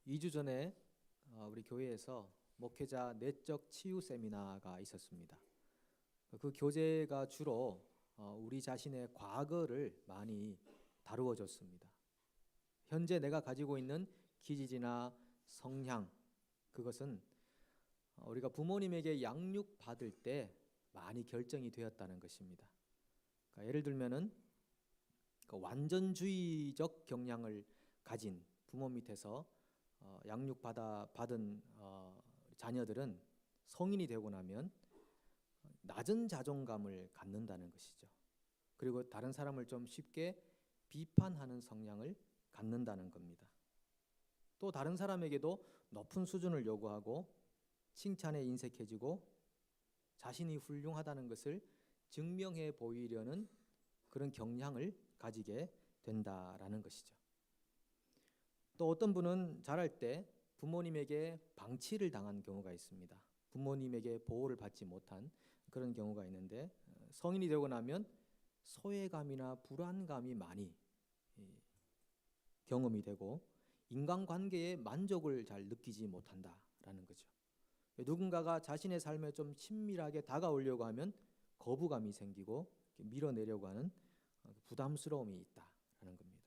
2주 전에 우리 교회에서 목회자 내적 치유 세미나가 있었습니다. 그 교재가 주로 우리 자신의 과거를 많이 다루어 줬습니다. 현재 내가 가지고 있는 기질이나 성향, 그것은 우리가 부모님에게 양육받을 때 많이 결정이 되었다는 것입니다. 그러니까 예를 들면은 그 완전주의적 경향을 가진 부모 밑에서 받은 자녀들은 성인이 되고 나면 낮은 자존감을 갖는다는 것이죠. 그리고 다른 사람을 좀 쉽게 비판하는 성향을 갖는다는 겁니다. 또 다른 사람에게도 높은 수준을 요구하고 칭찬에 인색해지고 자신이 훌륭하다는 것을 증명해 보이려는 그런 경향을 가지게 된다라는 것이죠. 또 어떤 분은 자랄 때 부모님에게 방치를 당한 경우가 있습니다. 부모님에게 보호를 받지 못한 그런 경우가 있는데 성인이 되고 나면 소외감이나 불안감이 많이 경험이 되고 인간관계에 만족을 잘 느끼지 못한다라는 거죠. 누군가가 자신의 삶에 좀 친밀하게 다가오려고 하면 거부감이 생기고 밀어내려고 하는 부담스러움이 있다라는 겁니다.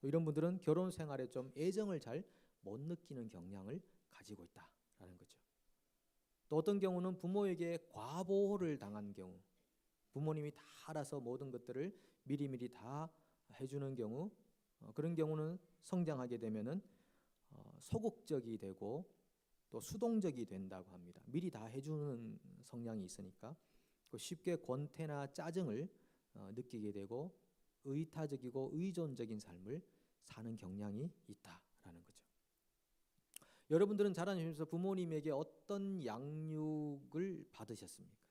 이런 분들은 결혼 생활에 좀 애정을 잘 못 느끼는 경향을 가지고 있다라는 거죠. 또 어떤 경우는 부모에게 과보호를 당한 경우, 부모님이 다 알아서 모든 것들을 미리미리 다 해주는 경우, 그런 경우는 성장하게 되면은 소극적이 되고 또 수동적이 된다고 합니다. 미리 다 해주는 성향이 있으니까 쉽게 권태나 짜증을 느끼게 되고 의타적이고 의존적인 삶을 사는 경향이 있다라는 거죠. 여러분들은 자라나면서 부모님에게 어떤 양육을 받으셨습니까?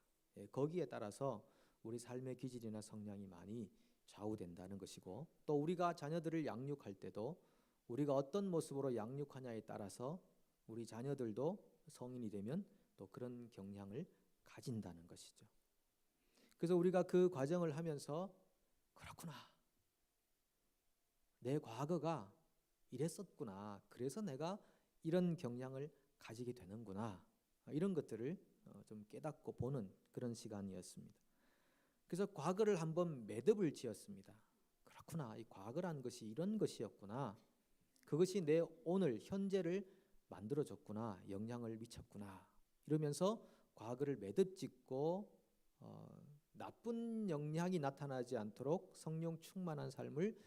거기에 따라서 우리 삶의 기질이나 성향이 많이 좌우된다는 것이고, 또 우리가 자녀들을 양육할 때도 우리가 어떤 모습으로 양육하냐에 따라서 우리 자녀들도 성인이 되면 또 그런 경향을 가진다는 것이죠. 그래서 우리가 그 과정을 하면서 그렇구나, 내 과거가 이랬었구나, 그래서 내가 이런 경향을 가지게 되는구나, 이런 것들을 좀 깨닫고 보는 그런 시간이었습니다. 그래서 과거를 한번 매듭을 지었습니다. 그렇구나, 이 과거란 것이 이런 것이었구나, 그것이 내 오늘 현재를 만들어줬구나, 영향을 미쳤구나, 이러면서 과거를 매듭 짓고 나쁜 영향이 나타나지 않도록 성령 충만한 삶을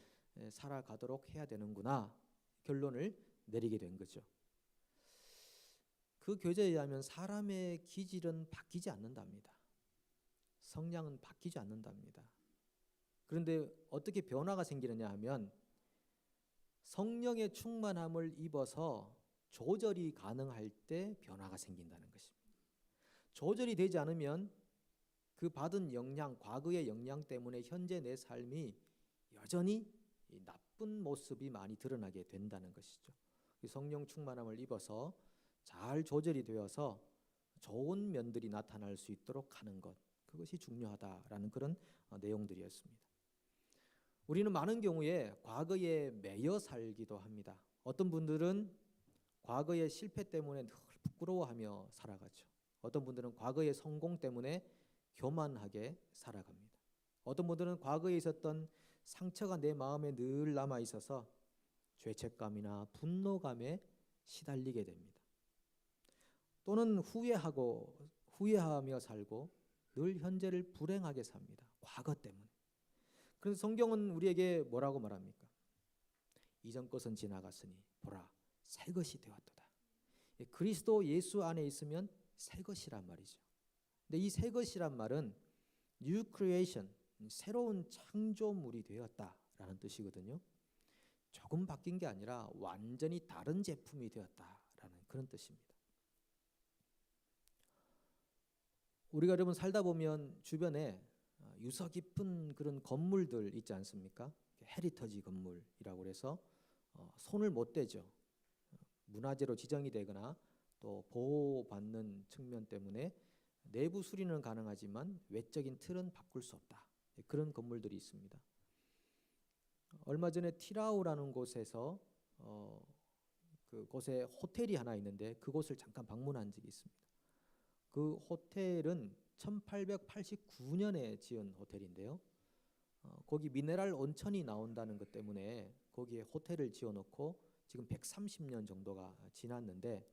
살아가도록 해야 되는구나, 결론을 내리게 된 거죠. 그 교재에 의하면 사람의 기질은 바뀌지 않는답니다. 성향은 바뀌지 않는답니다. 그런데 어떻게 변화가 생기느냐 하면 성령의 충만함을 입어서 조절이 가능할 때 변화가 생긴다는 것입니다. 조절이 되지 않으면 그 받은 영향, 과거의 영향 때문에 현재 내 삶이 여전히 나쁜 모습이 많이 드러나게 된다는 것이죠. 성령 충만함을 입어서 잘 조절이 되어서 좋은 면들이 나타날 수 있도록 하는 것, 그것이 중요하다라는 그런 내용들이었습니다. 우리는 많은 경우에 과거에 매여 살기도 합니다. 어떤 분들은 과거의 실패 때문에 늘 부끄러워하며 살아가죠. 어떤 분들은 과거의 성공 때문에 교만하게 살아갑니다. 어떤 분들은 과거에 있었던 상처가 내 마음에 늘 남아 있어서 죄책감이나 분노감에 시달리게 됩니다. 또는 후회하며 살고 늘 현재를 불행하게 삽니다. 과거 때문에. 그래서 성경은 우리에게 뭐라고 말합니까? 이전 것은 지나갔으니 보라, 새 것이 되었도다. 그리스도 예수 안에 있으면 새 것이란 말이죠. 근데 이 새 것이란 말은 New Creation, 새로운 창조물이 되었다라는 뜻이거든요. 조금 바뀐 게 아니라 완전히 다른 제품이 되었다라는 그런 뜻입니다. 우리가 여러분 살다 보면 주변에 유서 깊은 그런 건물들 있지 않습니까? 헤리터지 건물이라고 해서 손을 못 대죠. 문화재로 지정이 되거나 또 보호받는 측면 때문에 내부 수리는 가능하지만 외적인 틀은 바꿀 수 없다. 그런 건물들이 있습니다. 얼마 전에 티라우라는 곳에서 그곳에 호텔이 하나 있는데 그곳을 잠깐 방문한 적이 있습니다. 그 호텔은 1889년에 지은 호텔인데요. 거기 미네랄 온천이 나온다는 것 때문에 거기에 호텔을 지어놓고 지금 130년 정도가 지났는데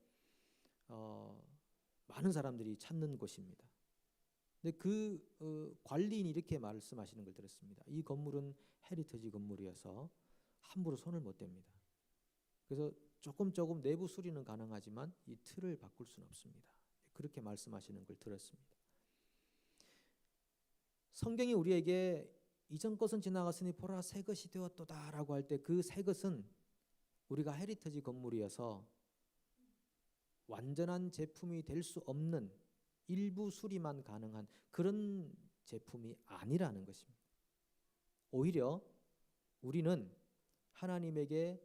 많은 사람들이 찾는 곳입니다. 근데 관리인이 이렇게 말씀하시는 걸 들었습니다. 이 건물은 헤리티지 건물이어서 함부로 손을 못 댑니다. 그래서 조금 내부 수리는 가능하지만 이 틀을 바꿀 수는 없습니다. 그렇게 말씀하시는 걸 들었습니다. 성경이 우리에게 이전 것은 지나갔으니 보라 새 것이 되었도다라고 할 때 그 새 것은 우리가 헤리티지 건물이어서 완전한 제품이 될 수 없는 일부 수리만 가능한 그런 제품이 아니라는 것입니다. 오히려 우리는 하나님에게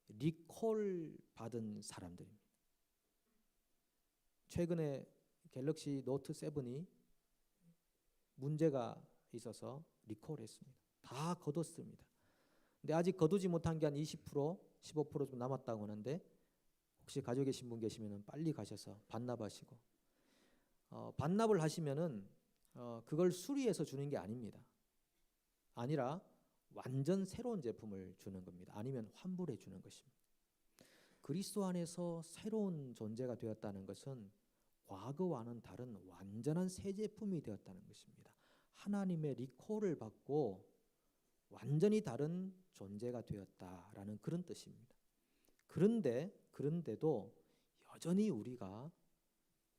리콜 받은 사람들입니다. 최근에 갤럭시 노트 7이 문제가 있어서 리콜했습니다. 다 거뒀습니다. 근데 아직 거두지 못한 게 한 20%, 15% 좀 남았다고 하는데 혹시 가지고 계신 분 계시면 빨리 가셔서 반납하시고 반납을 하시면은 그걸 수리해서 주는 게 아닙니다. 아니라 완전 새로운 제품을 주는 겁니다. 아니면 환불해 주는 것입니다. 그리스도 안에서 새로운 존재가 되었다는 것은 과거와는 다른 완전한 새 제품이 되었다는 것입니다. 하나님의 리콜을 받고 완전히 다른 존재가 되었다라는 그런 뜻입니다. 그런데도 여전히 우리가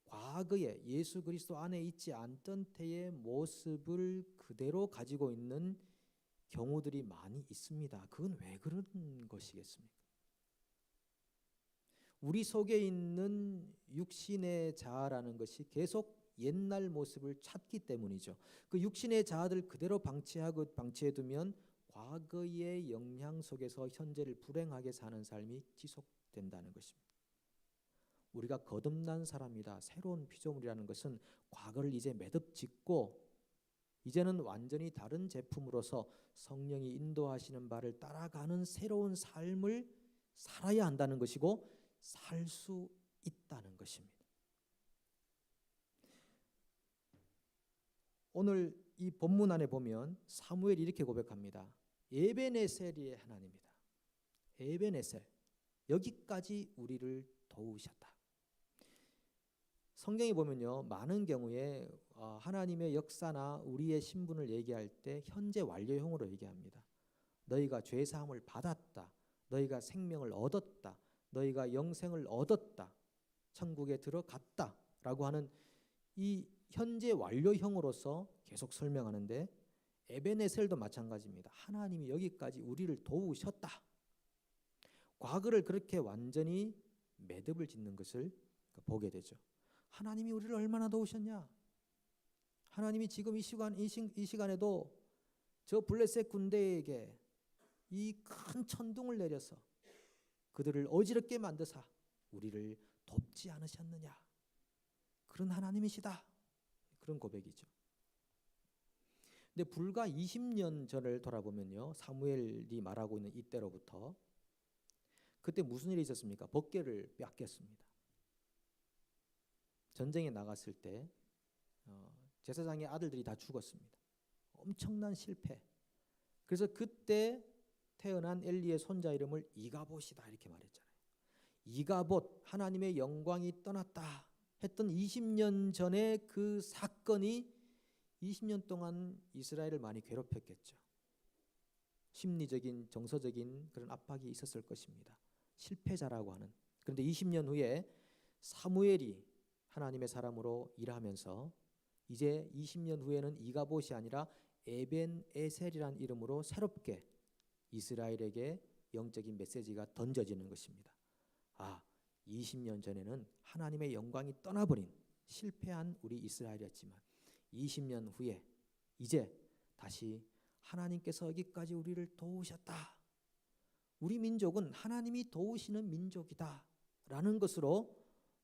과거에 예수 그리스도 안에 있지 않던 때의 모습을 그대로 가지고 있는 경우들이 많이 있습니다. 그건 왜 그런 것이겠습니까? 우리 속에 있는 육신의 자아라는 것이 계속 옛날 모습을 찾기 때문이죠. 그 육신의 자아들 그대로 방치해두면 과거의 영향 속에서 현재를 불행하게 사는 삶이 지속된다는 것입니다. 우리가 거듭난 사람이다. 새로운 피조물이라는 것은 과거를 이제 매듭짓고 이제는 완전히 다른 제품으로서 성령이 인도하시는 바를 따라가는 새로운 삶을 살아야 한다는 것이고 살 수 있다는 것입니다. 오늘 이 본문 안에 보면 사무엘이 이렇게 고백합니다. 에베네셀의 하나님이다. 에베네셀, 여기까지 우리를 도우셨다. 성경에 보면요, 많은 경우에 하나님의 역사나 우리의 신분을 얘기할 때 현재 완료형으로 얘기합니다. 너희가 죄사함을 받았다. 너희가 생명을 얻었다. 너희가 영생을 얻었다. 천국에 들어갔다. 라고 하는 이 현재 완료형으로서 계속 설명하는데 에베네셀도 마찬가지입니다. 하나님이 여기까지 우리를 도우셨다. 과거를 그렇게 완전히 매듭을 짓는 것을 보게 되죠. 하나님이 우리를 얼마나 도우셨냐? 하나님이 지금 이 시간에도 저 블레셋 군대에게 이 큰 천둥을 내려서 그들을 어지럽게 만드사 우리를 돕지 않으셨느냐? 그런 하나님이시다. 그런 고백이죠. 근데 불과 20년 전을 돌아보면요, 사무엘이 말하고 있는 이때로부터 그때 무슨 일이 있었습니까? 법궤를 빼앗겼습니다. 전쟁에 나갔을 때 제사장의 아들들이 다 죽었습니다. 엄청난 실패. 그래서 그때 태어난 엘리의 손자 이름을 이가봇이다 이렇게 말했잖아요. 이가봇, 하나님의 영광이 떠났다 했던 20년 전에 그 사건이 20년 동안 이스라엘을 많이 괴롭혔겠죠. 심리적인, 정서적인 그런 압박이 있었을 것입니다. 실패자라고 하는. 그런데 20년 후에 사무엘이 하나님의 사람으로 일하면서 이제 20년 후에는 이가봇이 아니라 에벤에셀이라는 이름으로 새롭게 이스라엘에게 영적인 메시지가 던져지는 것입니다. 20년 전에는 하나님의 영광이 떠나버린 실패한 우리 이스라엘이었지만 20년 후에 이제 다시 하나님께서 여기까지 우리를 도우셨다. 우리 민족은 하나님이 도우시는 민족이다 라는 것으로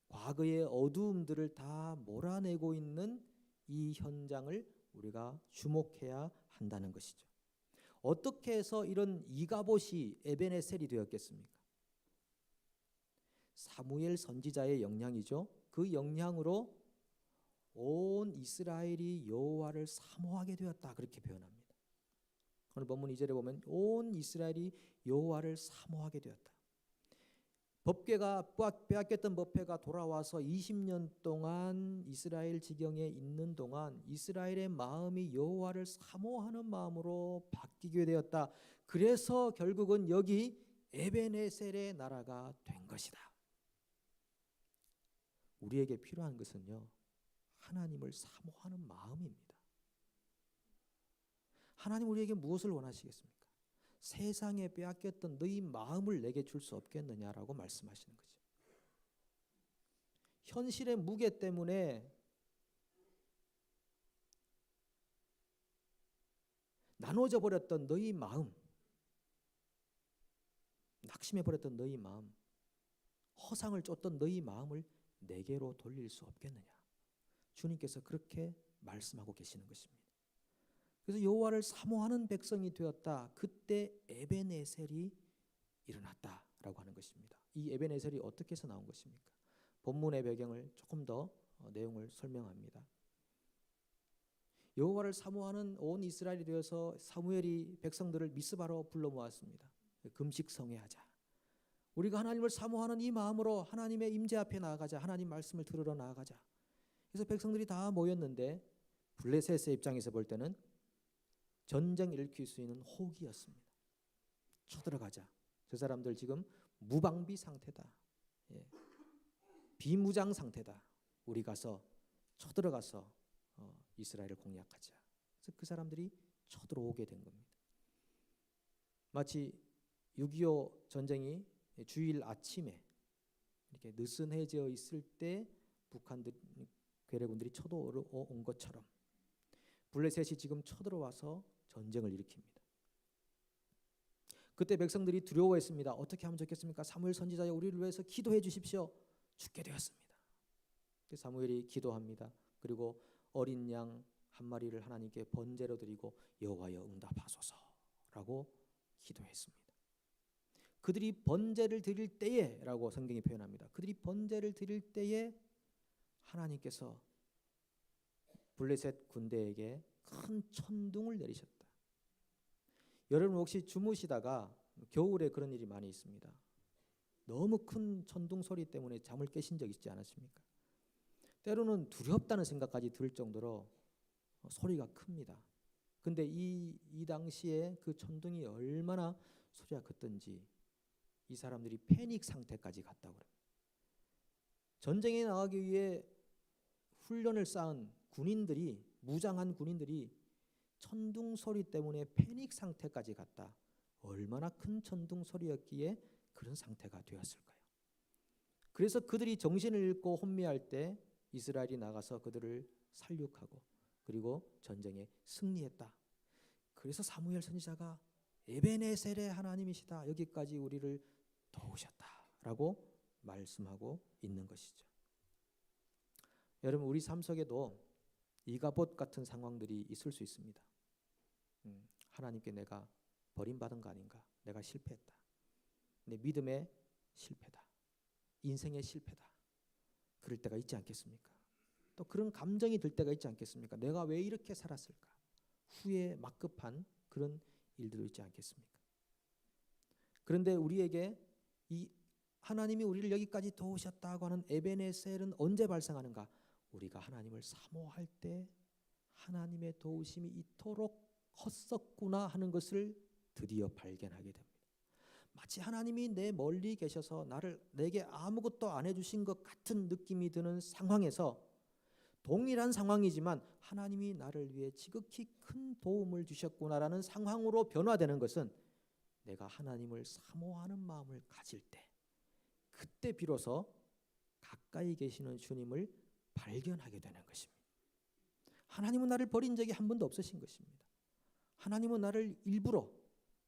과거의 어두움들을 다 몰아내고 있는 이 현장을 우리가 주목해야 한다는 것이죠. 어떻게 해서 이런 이가봇이 에베네셀이 되었겠습니까? 사무엘 선지자의 영향이죠. 그 영향으로 온 이스라엘이 여호와를 사모하게 되었다, 그렇게 표현합니다. 오늘 본문 2절에 보면 온 이스라엘이 여호와를 사모하게 되었다. 법궤가 빼앗겼던 법궤가 돌아와서 20년 동안 이스라엘 지경에 있는 동안 이스라엘의 마음이 여호와를 사모하는 마음으로 바뀌게 되었다. 그래서 결국은 여기 에베네셀의 나라가 된 것이다. 우리에게 필요한 것은요, 하나님을 사모하는 마음입니다. 하나님 우리에게 무엇을 원하시겠습니까? 세상에 빼앗겼던 너희 마음을 내게 줄 수 없겠느냐라고 말씀하시는 거죠. 현실의 무게 때문에 나눠져 버렸던 너희 마음, 낙심해 버렸던 너희 마음, 허상을 쫓던 너희 마음을 내게로 돌릴 수 없겠느냐. 주님께서 그렇게 말씀하고 계시는 것입니다. 그래서 여호와를 사모하는 백성이 되었다. 그때 에베네셀이 일어났다라고 하는 것입니다. 이 에베네셀이 어떻게 해서 나온 것입니까? 본문의 배경을 조금 더 내용을 설명합니다. 여호와를 사모하는 온 이스라엘이 되어서 사무엘이 백성들을 미스바로 불러 모았습니다. 금식 성회하자. 우리가 하나님을 사모하는 이 마음으로 하나님의 임재 앞에 나아가자. 하나님 말씀을 들으러 나아가자. 그래서 백성들이 다 모였는데 블레셋의 입장에서 볼 때는 전쟁 일으킬 수 있는 호기였습니다. 쳐들어가자. 저 사람들 지금 무방비 상태다. 비무장 상태다. 우리 가서 쳐들어가서 이스라엘을 공략하자. 그래서 그 사람들이 쳐들어오게 된 겁니다. 마치 6.25 전쟁이 주일 아침에 이렇게 느슨해져 있을 때 북한들 괴뢰군들이 쳐들어온 것처럼 블레셋이 지금 쳐들어와서 전쟁을 일으킵니다. 그때 백성들이 두려워했습니다. 어떻게 하면 좋겠습니까? 사무엘 선지자여, 우리를 위해서 기도해 주십시오. 죽게 되었습니다. 사무엘이 기도합니다. 그리고 어린 양 한 마리를 하나님께 번제로 드리고 여호와여 응답하소서라고 기도했습니다. 그들이 번제를 드릴 때에라고 성경이 표현합니다. 그들이 번제를 드릴 때에 하나님께서 블레셋 군대에게 큰 천둥을 내리셨다. 여러분 혹시 주무시다가 겨울에 그런 일이 많이 있습니다. 너무 큰 천둥 소리 때문에 잠을 깨신 적 있지 않으십니까? 때로는 두렵다는 생각까지 들 정도로 소리가 큽니다. 근데 이 당시에 그 천둥이 얼마나 소리가 컸던지 이 사람들이 패닉 상태까지 갔다고 그럽니다. 전쟁에 나가기 위해 훈련을 쌓은 군인들이, 무장한 군인들이 천둥 소리 때문에 패닉 상태까지 갔다. 얼마나 큰 천둥 소리였기에 그런 상태가 되었을까요? 그래서 그들이 정신을 잃고 혼미할 때 이스라엘이 나가서 그들을 살육하고 그리고 전쟁에 승리했다. 그래서 사무엘 선지자가 에베네셀의 하나님이시다. 여기까지 우리를 도우셨다라고 말씀하고 있는 것이죠. 여러분 우리 삶 속에도 이가봇 같은 상황들이 있을 수 있습니다. 하나님께 내가 버림받은 거 아닌가? 내가 실패했다. 내 믿음의 실패다. 인생의 실패다. 그럴 때가 있지 않겠습니까? 또 그런 감정이 들 때가 있지 않겠습니까? 내가 왜 이렇게 살았을까? 후회 막급한 그런 일들도 있지 않겠습니까? 그런데 우리에게 이 하나님이 우리를 여기까지 도우셨다고 하는 에베네셀은 언제 발생하는가? 우리가 하나님을 사모할 때 하나님의 도우심이 이토록 컸었구나 하는 것을 드디어 발견하게 됩니다. 마치 하나님이 내 멀리 계셔서 내게 아무것도 안 해주신 것 같은 느낌이 드는 상황에서 동일한 상황이지만 하나님이 나를 위해 지극히 큰 도움을 주셨구나라는 상황으로 변화되는 것은 내가 하나님을 사모하는 마음을 가질 때, 그때 비로소 가까이 계시는 주님을 발견하게 되는 것입니다. 하나님은 나를 버린 적이 한 번도 없으신 것입니다. 하나님은 나를 일부러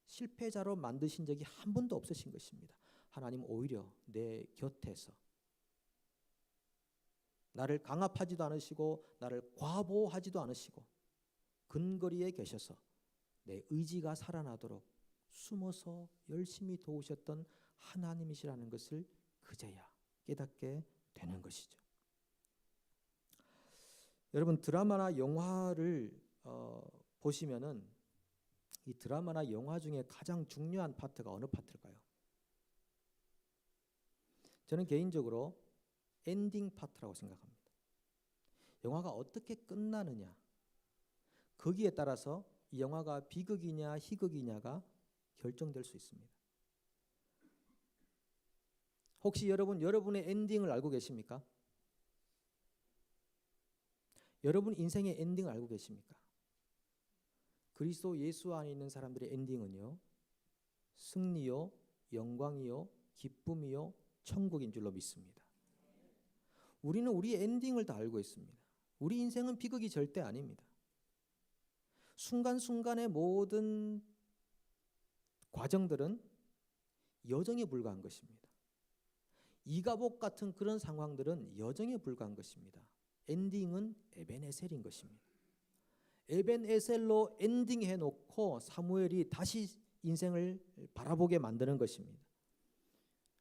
실패자로 만드신 적이 한 번도 없으신 것입니다. 하나님 오히려 내 곁에서 나를 강압하지도 않으시고 나를 과보하지도 않으시고 근거리에 계셔서 내 의지가 살아나도록 숨어서 열심히 도우셨던 하나님이시라는 것을 그제야 깨닫게 되는 것이죠. 여러분 드라마나 영화를 보시면은 이 드라마나 영화 중에 가장 중요한 파트가 어느 파트일까요? 저는 개인적으로 엔딩 파트라고 생각합니다. 영화가 어떻게 끝나느냐, 거기에 따라서 이 영화가 비극이냐 희극이냐가 결정될 수 있습니다. 혹시 여러분의 엔딩을 알고 계십니까? 여러분 인생의 엔딩을 알고 계십니까? 그리스도 예수 안에 있는 사람들의 엔딩은요, 승리요, 영광이요, 기쁨이요, 천국인 줄로 믿습니다. 우리는 우리의 엔딩을 다 알고 있습니다. 우리 인생은 비극이 절대 아닙니다. 순간순간의 모든 과정들은 여정에 불과한 것입니다. 이가복 같은 그런 상황들은 여정에 불과한 것입니다. 엔딩은 에벤에셀인 것입니다. 에벤에셀로 엔딩해 놓고 사무엘이 다시 인생을 바라보게 만드는 것입니다.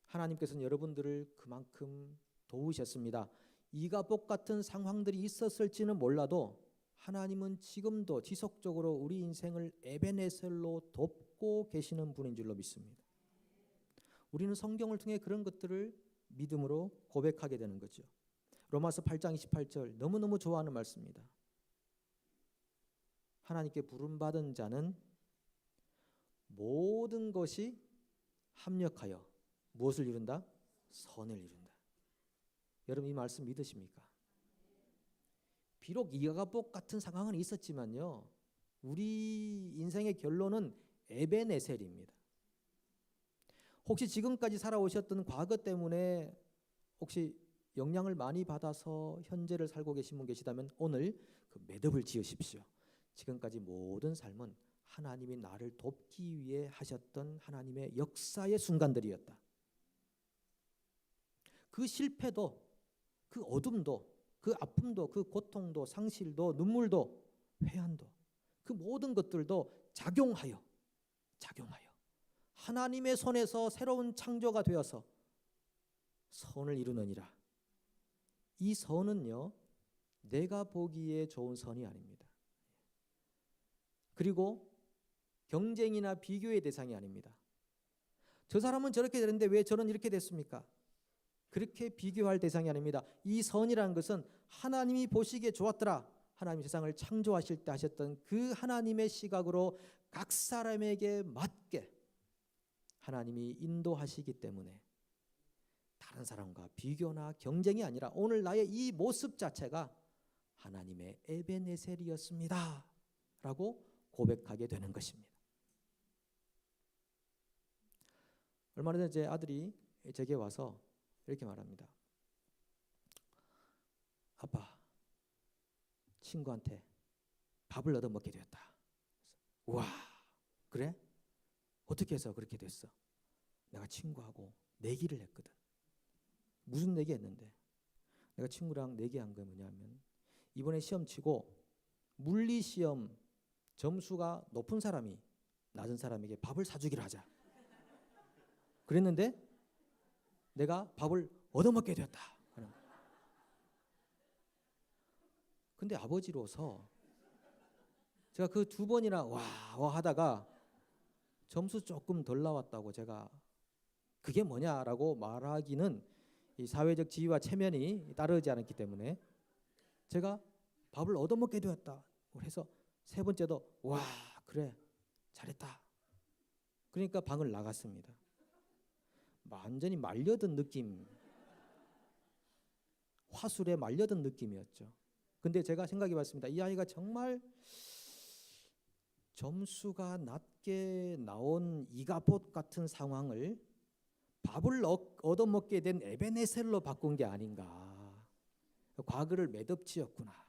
하나님께서는 여러분들을 그만큼 도우셨습니다. 이가복 같은 상황들이 있었을지는 몰라도 하나님은 지금도 지속적으로 우리 인생을 에벤에셀로 돕고 계시는 분인 줄로 믿습니다. 우리는 성경을 통해 그런 것들을 믿음으로 고백하게 되는 거죠. 로마서 8장 28절 너무너무 좋아하는 말씀입니다. 하나님께 부름받은 자는 모든 것이 합력하여 무엇을 이룬다? 선을 이룬다. 여러분 이 말씀 믿으십니까? 비록 이가복 같은 상황은 있었지만요, 우리 인생의 결론은 에벤에셀입니다. 혹시 지금까지 살아오셨던 과거 때문에 혹시 영향을 많이 받아서 현재를 살고 계신 분 계시다면 오늘 그 매듭을 지으십시오. 지금까지 모든 삶은 하나님이 나를 돕기 위해 하셨던 하나님의 역사의 순간들이었다. 그 실패도, 그 어둠도, 그 아픔도, 그 고통도, 상실도, 눈물도, 회한도, 그 모든 것들도 작용하여 하나님의 손에서 새로운 창조가 되어서 선을 이루느니라. 이 선은요, 내가 보기에 좋은 선이 아닙니다. 그리고 경쟁이나 비교의 대상이 아닙니다. 저 사람은 저렇게 되는데 왜 저는 이렇게 됐습니까? 그렇게 비교할 대상이 아닙니다. 이 선이라는 것은 하나님이 보시기에 좋았더라. 하나님 세상을 창조하실 때 하셨던 그 하나님의 시각으로 각 사람에게 맞게 하나님이 인도하시기 때문에 다른 사람과 비교나 경쟁이 아니라 오늘 나의 이 모습 자체가 하나님의 에벤에셀이었습니다 라고 고백하게 되는 것입니다. 얼마 전에 제 아들이 제게 와서 이렇게 말합니다. 아빠, 친구한테 밥을 얻어먹게 되었다. 우와, 그래? 어떻게 해서 그렇게 됐어? 내가 친구하고 내기를 했거든. 무슨 내기 했는데? 내가 친구랑 내기한 게 뭐냐면 이번에 시험 치고 물리 시험 점수가 높은 사람이 낮은 사람에게 밥을 사주기로 하자. 그랬는데 내가 밥을 얻어먹게 되었다. 근데 아버지로서 제가 그 2번이나 와 하다가 점수 조금 덜 나왔다고 제가 그게 뭐냐라고 말하기는 이 사회적 지위와 체면이 따르지 않았기 때문에 제가 밥을 얻어먹게 되었다. 그래서 3번째도 와 그래 잘했다. 그러니까 방을 나갔습니다. 완전히 말려든 느낌, 화술에 말려든 느낌이었죠. 근데 제가 생각해 봤습니다. 이 아이가 정말 점수가 낮게 나온 이가봇 같은 상황을 밥을 얻어먹게 된 에벤에셀로 바꾼 게 아닌가. 과거를 매듭지었구나.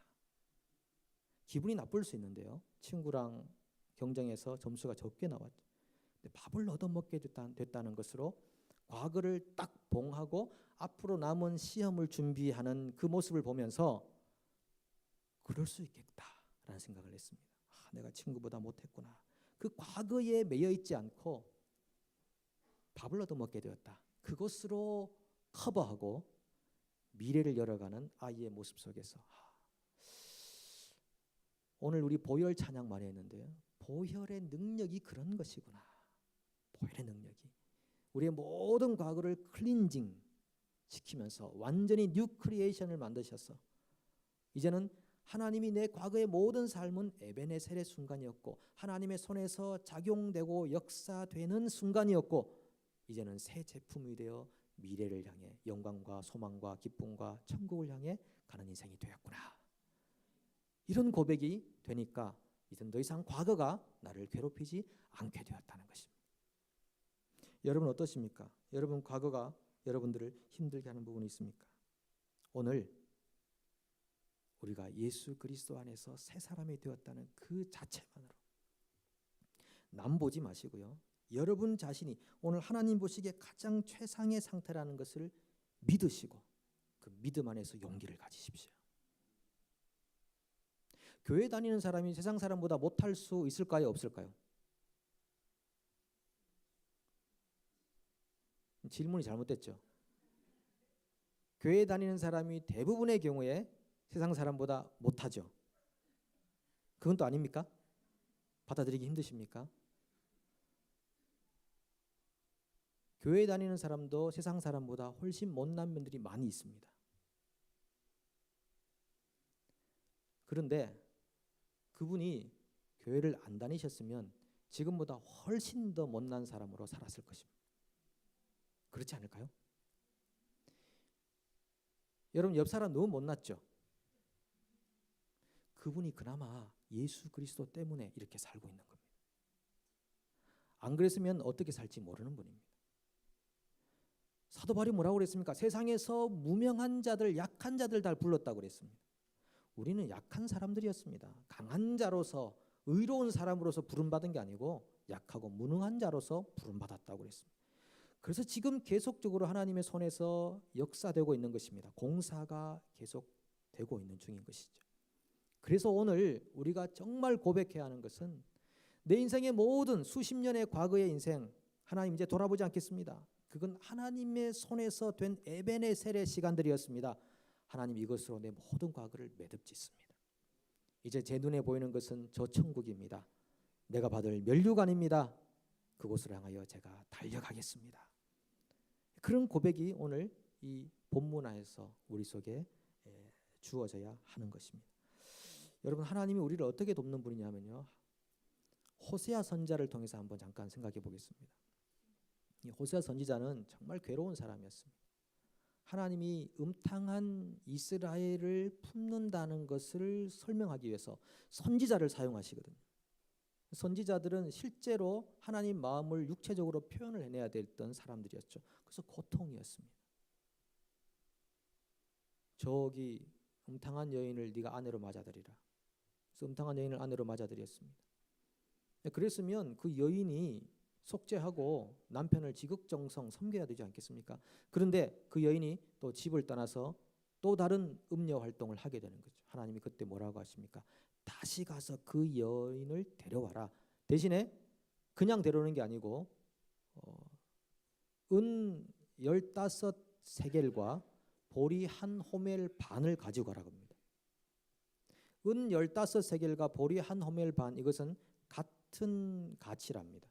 기분이 나쁠 수 있는데요. 친구랑 경쟁해서 점수가 적게 나왔죠. 근데 밥을 얻어먹게 됐다는 것으로 과거를 딱 봉하고 앞으로 남은 시험을 준비하는 그 모습을 보면서 그럴 수 있겠다라는 생각을 했습니다. 내가 친구보다 못했구나. 그 과거에 매여 있지 않고 밥을 얻어먹게 되었다. 그것으로 커버하고 미래를 열어가는 아이의 모습 속에서 오늘 우리 보혈 찬양 많이 했는데요. 보혈의 능력이 그런 것이구나. 보혈의 능력이 우리의 모든 과거를 클린징 시키면서 완전히 뉴 크리에이션을 만드셔서 이제는 하나님이 내 과거의 모든 삶은 에베네셀의 순간이었고 하나님의 손에서 작용되고 역사되는 순간이었고 이제는 새 제품이 되어 미래를 향해 영광과 소망과 기쁨과 천국을 향해 가는 인생이 되었구나. 이런 고백이 되니까 이젠 더 이상 과거가 나를 괴롭히지 않게 되었다는 것입니다. 여러분 어떠십니까? 여러분 과거가 여러분들을 힘들게 하는 부분이 있습니까? 오늘 우리가 예수 그리스도 안에서 새 사람이 되었다는 그 자체만으로 남 보지 마시고요. 여러분 자신이 오늘 하나님 보시기에 가장 최상의 상태라는 것을 믿으시고 그 믿음 안에서 용기를 가지십시오. 교회 다니는 사람이 세상 사람보다 못할 수 있을까요? 없을까요? 질문이 잘못됐죠. 교회 다니는 사람이 대부분의 경우에 세상 사람보다 못하죠. 그건 또 아닙니까? 받아들이기 힘드십니까? 교회 다니는 사람도 세상 사람보다 훨씬 못난 면들이 많이 있습니다. 그런데 그분이 교회를 안 다니셨으면 지금보다 훨씬 더 못난 사람으로 살았을 것입니다. 그렇지 않을까요? 여러분 옆 사람 너무 못났죠? 그분이 그나마 예수 그리스도 때문에 이렇게 살고 있는 겁니다. 안 그랬으면 어떻게 살지 모르는 분입니다. 사도 바울이 뭐라고 그랬습니까? 세상에서 무명한 자들, 약한 자들 다 불렀다고 그랬습니다. 우리는 약한 사람들이었습니다. 강한 자로서 의로운 사람으로서 부름받은 게 아니고 약하고 무능한 자로서 부름받았다고 그랬습니다. 그래서 지금 계속적으로 하나님의 손에서 역사되고 있는 것입니다. 공사가 계속되고 있는 중인 것이죠. 그래서 오늘 우리가 정말 고백해야 하는 것은 내 인생의 모든 수십 년의 과거의 인생 하나님 이제 돌아보지 않겠습니다. 그건 하나님의 손에서 된 에베네셀의 시간들이었습니다. 하나님 이것으로 내 모든 과거를 매듭짓습니다. 이제 제 눈에 보이는 것은 저 천국입니다. 내가 받을 면류관입니다. 그곳을 향하여 제가 달려가겠습니다. 그런 고백이 오늘 이 본문화에서 우리 속에 주어져야 하는 것입니다. 여러분 하나님이 우리를 어떻게 돕는 분이냐면요. 호세아 선지자를 통해서 한번 잠깐 생각해 보겠습니다. 이 호세아 선지자는 정말 괴로운 사람이었습니다. 하나님이 음탕한 이스라엘을 품는다는 것을 설명하기 위해서 선지자를 사용하시거든요. 선지자들은 실제로 하나님 마음을 육체적으로 표현을 해내야 됐던 사람들이었죠. 그래서 고통이었습니다. 저기 음탕한 여인을 네가 아내로 맞아들이라. 그래서 음탕한 여인을 아내로 맞아들였습니다. 그랬으면 그 여인이 속죄하고 남편을 지극정성 섬겨야 되지 않겠습니까? 그런데 그 여인이 또 집을 떠나서 또 다른 음녀 활동을 하게 되는 거죠. 하나님이 그때 뭐라고 하십니까? 다시 가서 그 여인을 데려와라. 대신에 그냥 데려오는 게 아니고 은 15세겔과 보리 한 호멜 반을 가지고 가라고 합니다. 은 15세겔과 보리 한 호멜 반 이것은 같은 가치랍니다.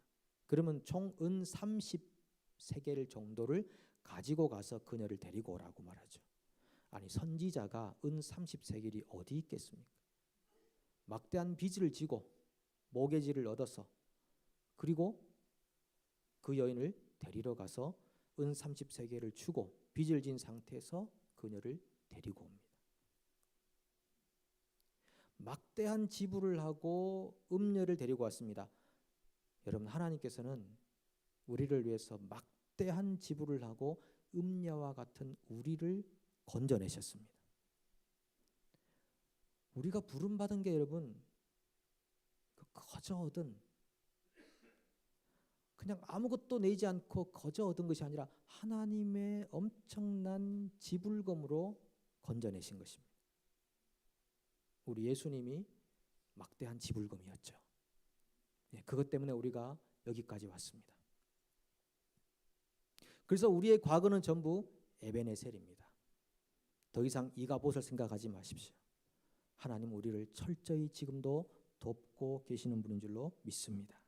그러면 총 은 30세겔 정도를 가지고 가서 그녀를 데리고 오라고 말하죠. 아니 선지자가 은 30세겔이 어디 있겠습니까? 막대한 빚을 지고 모개지를 얻어서 그리고 그 여인을 데리러 가서 은 30세겔을 주고 빚을 진 상태에서 그녀를 데리고 옵니다. 막대한 지불을 하고 음녀를 데리고 왔습니다. 여러분 하나님께서는 우리를 위해서 막대한 지불을 하고 음녀와 같은 우리를 건져내셨습니다. 우리가 부름받은 게 여러분 거저 얻은 그냥 아무것도 내지 않고 거저 얻은 것이 아니라 하나님의 엄청난 지불금으로 건져내신 것입니다. 우리 예수님이 막대한 지불금이었죠. 그것 때문에 우리가 여기까지 왔습니다. 그래서 우리의 과거는 전부 에베네셀입니다. 더 이상 이가봇을 생각하지 마십시오. 하나님 우리를 철저히 지금도 돕고 계시는 분인 줄로 믿습니다.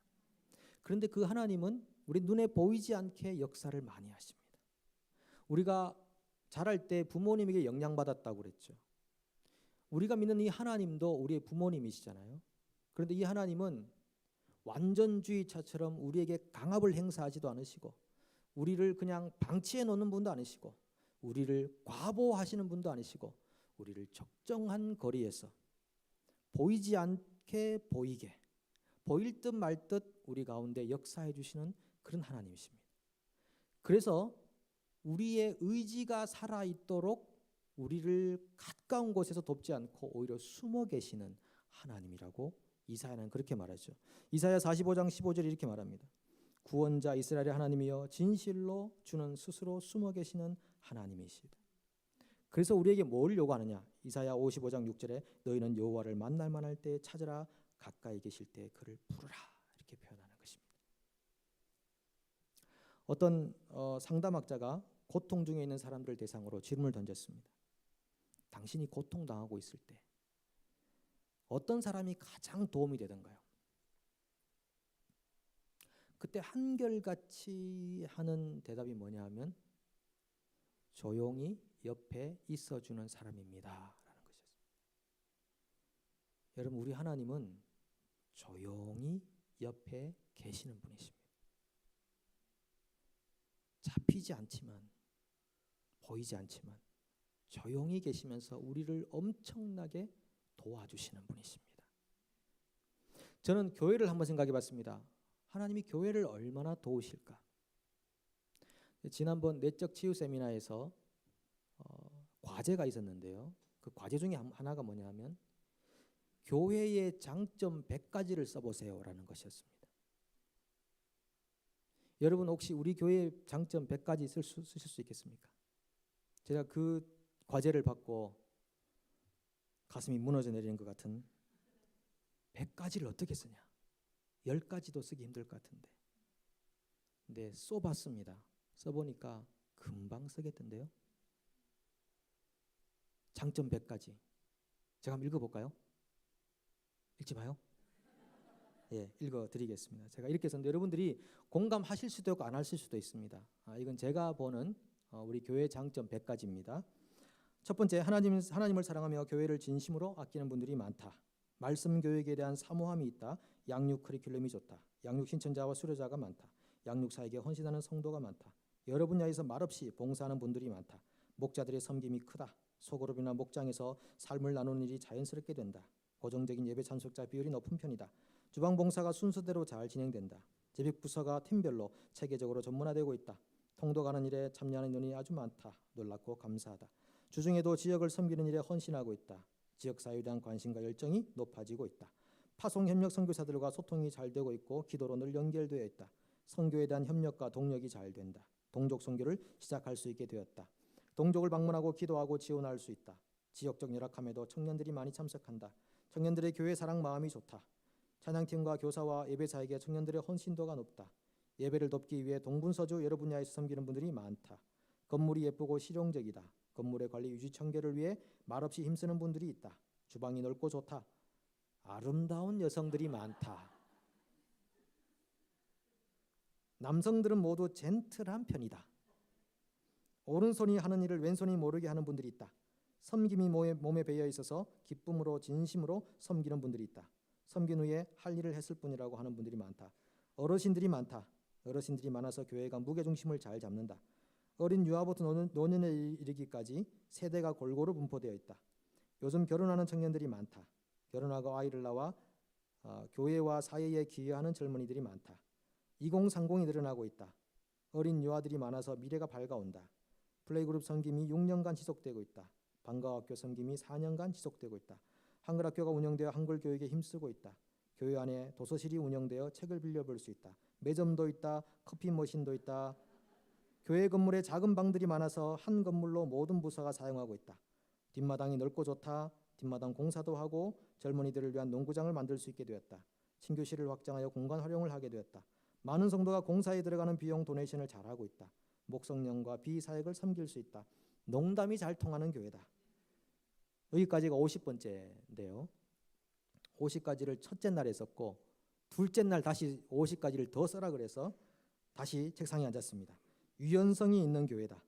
그런데 그 하나님은 우리 눈에 보이지 않게 역사를 많이 하십니다. 우리가 자랄 때 부모님에게 영향받았다고 그랬죠. 우리가 믿는 이 하나님도 우리의 부모님이시잖아요. 그런데 이 하나님은 완전주의자처럼 우리에게 강압을 행사하지도 않으시고 우리를 그냥 방치해 놓는 분도 아니시고 우리를 과보하시는 분도 아니시고 우리를 적정한 거리에서 보이지 않게 보이게, 보일 듯 말 듯 우리 가운데 역사해 주시는 그런 하나님이십니다. 그래서 우리의 의지가 살아있도록 우리를 가까운 곳에서 돕지 않고 오히려 숨어 계시는 하나님이라고 이사야는 그렇게 말하죠. 이사야 45장 15절에 이렇게 말합니다. 구원자 이스라엘의 하나님이여 진실로 주는 스스로 숨어 계시는 하나님이시다. 그래서 우리에게 뭘 요구하느냐? 이사야 55장 6절에 너희는 여호와를 만날 만할 때 찾으라 가까이 계실 때 그를 부르라 이렇게 표현하는 것입니다. 어떤 상담학자가 고통 중에 있는 사람들을 대상으로 질문을 던졌습니다. 당신이 고통당하고 있을 때 어떤 사람이 가장 도움이 되던가요? 그때 한결같이 하는 대답이 뭐냐 하면 조용히 옆에 있어주는 사람입니다 라는 것이었습니다. 여러분 우리 하나님은 조용히 옆에 계시는 분이십니다. 잡히지 않지만 보이지 않지만 조용히 계시면서 우리를 엄청나게 도와주시는 분이십니다. 저는 교회를 한번 생각해 봤습니다. 하나님이 교회를 얼마나 도우실까? 지난번 내적 치유 세미나에서 과제가 있었는데요. 그 과제 중에 하나가 뭐냐 하면 교회의 장점 100가지를 써보세요라는 것이었습니다. 여러분 혹시 우리 교회의 장점 100가지 쓰실 수 있겠습니까? 제가 그 과제를 받고 가슴이 무너져 내리는 것 같은 100가지를 어떻게 쓰냐? 10가지도 쓰기 힘들 것 같은데. 근데 써봤습니다. 써보니까 금방 쓰겠던데요. 장점 100가지. 제가 한번 읽어볼까요? 읽지 마요. 예, 읽어드리겠습니다. 제가 이렇게 썼는데 여러분들이 공감하실 수도 있고 안 하실 수도 있습니다. 이건 제가 보는 우리 교회 장점 100가지입니다. 첫 번째, 하나님을 사랑하며 교회를 진심으로 아끼는 분들이 많다. 말씀 교육에 대한 사모함이 있다. 양육 커리큘럼이 좋다. 양육 신천자와 수료자가 많다. 양육 사역에 헌신하는 성도가 많다. 여러 분야에서 말없이 봉사하는 분들이 많다. 목자들의 섬김이 크다. 소그룹이나 목장에서 삶을 나누는 일이 자연스럽게 된다. 고정적인 예배 참석자 비율이 높은 편이다. 주방 봉사가 순서대로 잘 진행된다. 재직부서가 팀별로 체계적으로 전문화되고 있다. 통도 가는 일에 참여하는 인원이 아주 많다. 놀랍고 감사하다. 주중에도 지역을 섬기는 일에 헌신하고 있다. 지역사회에 대한 관심과 열정이 높아지고 있다. 파송협력 선교사들과 소통이 잘 되고 있고 기도로 늘 연결되어 있다. 선교에 대한 협력과 동력이 잘 된다. 동족 선교를 시작할 수 있게 되었다. 동족을 방문하고 기도하고 지원할 수 있다. 지역적 열악함에도 청년들이 많이 참석한다. 청년들의 교회 사랑 마음이 좋다. 찬양팀과 교사와 예배사에게 청년들의 헌신도가 높다. 예배를 돕기 위해 동분서주 여러 분야에서 섬기는 분들이 많다. 건물이 예쁘고 실용적이다. 건물의 관리 유지 청결을 위해 말없이 힘쓰는 분들이 있다. 주방이 넓고 좋다. 아름다운 여성들이 많다. 남성들은 모두 젠틀한 편이다. 오른손이 하는 일을 왼손이 모르게 하는 분들이 있다. 섬김이 몸에 배어 있어서 기쁨으로 진심으로 섬기는 분들이 있다. 섬긴 후에 할 일을 했을 뿐이라고 하는 분들이 많다. 어르신들이 많다. 어르신들이 많아서 교회가 무게중심을 잘 잡는다. 어린 유아부터 노년에 이르기까지 세대가 골고루 분포되어 있다. 요즘 결혼하는 청년들이 많다. 결혼하고 아이를 낳아 교회와 사회에 기여하는 젊은이들이 많다. 2030이 늘어나고 있다. 어린 유아들이 많아서 미래가 밝아온다. 플레이그룹 섬김이 6년간 지속되고 있다. 방과학교 섬김이 4년간 지속되고 있다. 한글학교가 운영되어 한글 교육에 힘쓰고 있다. 교회 안에 도서실이 운영되어 책을 빌려볼 수 있다. 매점도 있다. 커피 머신도 있다. 교회 건물에 작은 방들이 많아서 한 건물로 모든 부서가 사용하고 있다. 뒷마당이 넓고 좋다. 뒷마당 공사도 하고 젊은이들을 위한 농구장을 만들 수 있게 되었다. 친교실을 확장하여 공간 활용을 하게 되었다. 많은 성도가 공사에 들어가는 비용 도네이션을 잘하고 있다. 목성령과 비사역을 섬길 수 있다. 농담이 잘 통하는 교회다. 여기까지가 50번째인데요. 50가지를 첫째 날에 썼고 둘째 날 다시 50가지를 더 써라 그래서 다시 책상에 앉았습니다. 유연성이 있는 교회다.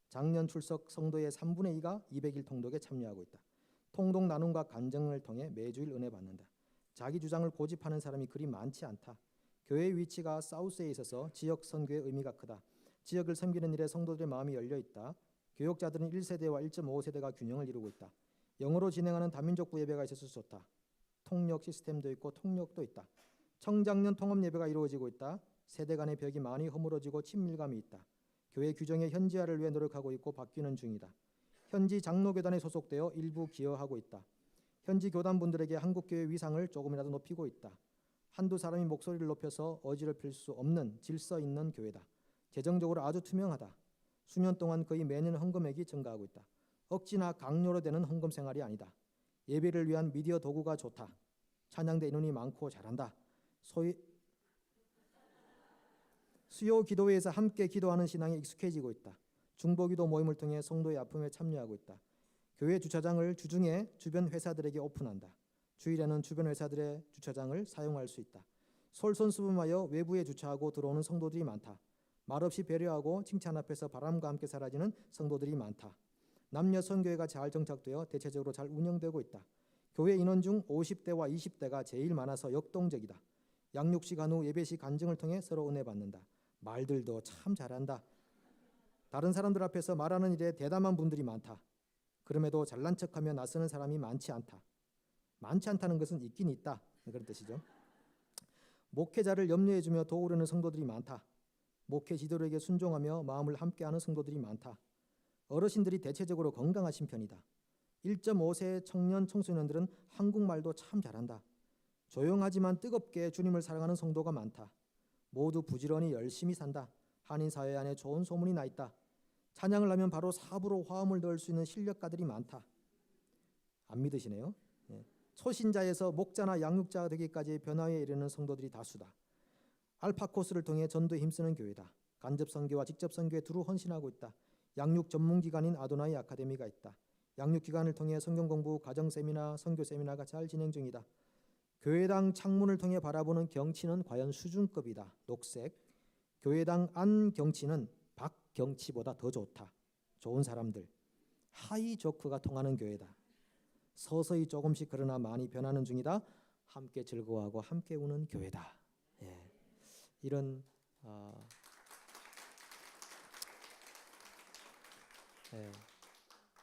작년 출석 성도의 3분의 2가 200일 통독에 참여하고 있다. 통독 나눔과 간증을 통해 매주일 은혜 받는다. 자기 주장을 고집하는 사람이 그리 많지 않다. 교회의 위치가 사우스에 있어서 지역 선교의 의미가 크다. 지역을 섬기는 일에 성도들의 마음이 열려 있다. 교역자들은 1세대와 1.5세대가 균형을 이루고 있다. 영어로 진행하는 다민족부 예배가 있어서 좋다. 통역 시스템도 있고 통역도 있다. 청장년 통합 예배가 이루어지고 있다. 세대 간의 벽이 많이 허물어지고 친밀감이 있다. 교회 규정의 현지화를 위해 노력하고 있고 바뀌는 중이다. 현지 장로교단에 소속되어 일부 기여하고 있다. 현지 교단분들에게 한국교회의 위상을 조금이라도 높이고 있다. 한두 사람이 목소리를 높여서 어지럽힐 수 없는 질서 있는 교회다. 재정적으로 아주 투명하다. 수년 동안 거의 매년 헌금액이 증가하고 있다. 억지나 강요로 되는 헌금 생활이 아니다. 예배를 위한 미디어 도구가 좋다. 찬양대 인원이 많고 잘한다. 수요 기도회에서 함께 기도하는 신앙에 익숙해지고 있다. 중보기도 모임을 통해 성도의 아픔에 참여하고 있다. 교회 주차장을 주중에 주변 회사들에게 오픈한다. 주일에는 주변 회사들의 주차장을 사용할 수 있다. 솔선수범하여 외부에 주차하고 들어오는 성도들이 많다. 말없이 배려하고 칭찬 앞에서 바람과 함께 사라지는 성도들이 많다. 남녀 선교회가 잘 정착되어 대체적으로 잘 운영되고 있다. 교회 인원 중 50대와 20대가 제일 많아서 역동적이다. 양육식 한후 예배식 간증을 통해 서로 은혜 받는다. 말들도 참 잘한다. 다른 사람들 앞에서 말하는 일에 대담한 분들이 많다. 그럼에도 잘난 척하며 나서는 사람이 많지 않다. 많지 않다는 것은 있긴 있다. 그런 뜻이죠. 목회자를 염려해주며 도우려는 성도들이 많다. 목회 지도자에게 순종하며 마음을 함께하는 성도들이 많다. 어르신들이 대체적으로 건강하신 편이다. 1.5세 청년 청소년들은 한국말도 참 잘한다. 조용하지만 뜨겁게 주님을 사랑하는 성도가 많다. 모두 부지런히 열심히 산다. 한인사회 안에 좋은 소문이 나 있다. 찬양을 하면 바로 사부로 화음을 넣을 수 있는 실력가들이 많다. 안 믿으시네요. 초신자에서 목자나 양육자가 되기까지의 변화에 이르는 성도들이 다수다. 알파 코스를 통해 전도에 힘쓰는 교회다. 간접 선교와 직접 선교에 두루 헌신하고 있다. 양육 전문기관인 아도나이 아카데미가 있다. 양육기관을 통해 성경 공부, 가정 세미나, 선교 세미나가 잘 진행 중이다. 교회당 창문을 통해 바라보는 경치는 과연 수준급이다. 녹색. 교회당 안 경치는 밖 경치보다 더 좋다. 좋은 사람들. 하이 조크가 통하는 교회다. 서서히 조금씩 그러나 많이 변하는 중이다. 함께 즐거워하고 함께 우는 교회다. 이런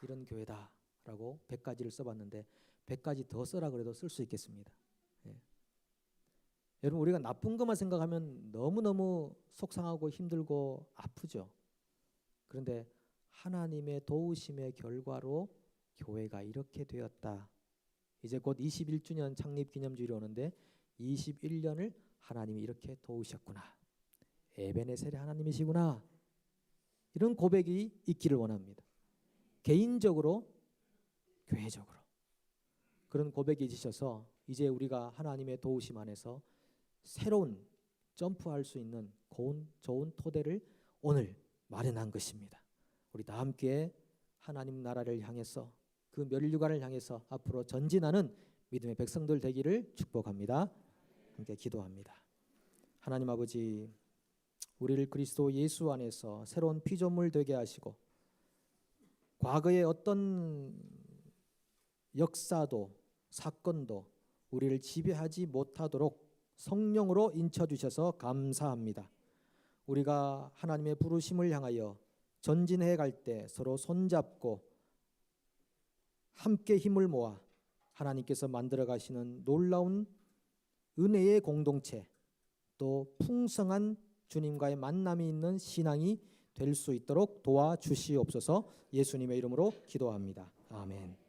이런 교회다라고 100가지를 써봤는데 100가지 더 써라 그래도 쓸 수 있겠습니다. 여러분 우리가 나쁜 것만 생각하면 너무너무 속상하고 힘들고 아프죠. 그런데 하나님의 도우심의 결과로 교회가 이렇게 되었다. 이제 곧 21주년 창립기념주일이 오는데 21년을 하나님이 이렇게 도우셨구나. 에베네셀의 하나님이시구나. 이런 고백이 있기를 원합니다. 개인적으로, 교회적으로. 그런 고백이 있으셔서 이제 우리가 하나님의 도우심 안에서 새로운 점프할 수 있는 좋은 토대를 오늘 마련한 것입니다. 우리 다 함께 하나님 나라를 향해서 그 멸류관을 향해서 앞으로 전진하는 믿음의 백성들 되기를 축복합니다. 함께 기도합니다. 하나님 아버지, 우리를 그리스도 예수 안에서 새로운 피조물 되게 하시고 과거의 어떤 역사도 사건도 우리를 지배하지 못하도록 성령으로 인쳐주셔서 감사합니다. 우리가 하나님의 부르심을 향하여 전진해 갈 때 서로 손잡고 함께 힘을 모아 하나님께서 만들어 가시는 놀라운 은혜의 공동체, 또 풍성한 주님과의 만남이 있는 신앙이 될 수 있도록 도와주시옵소서. 예수님의 이름으로 기도합니다. 아멘.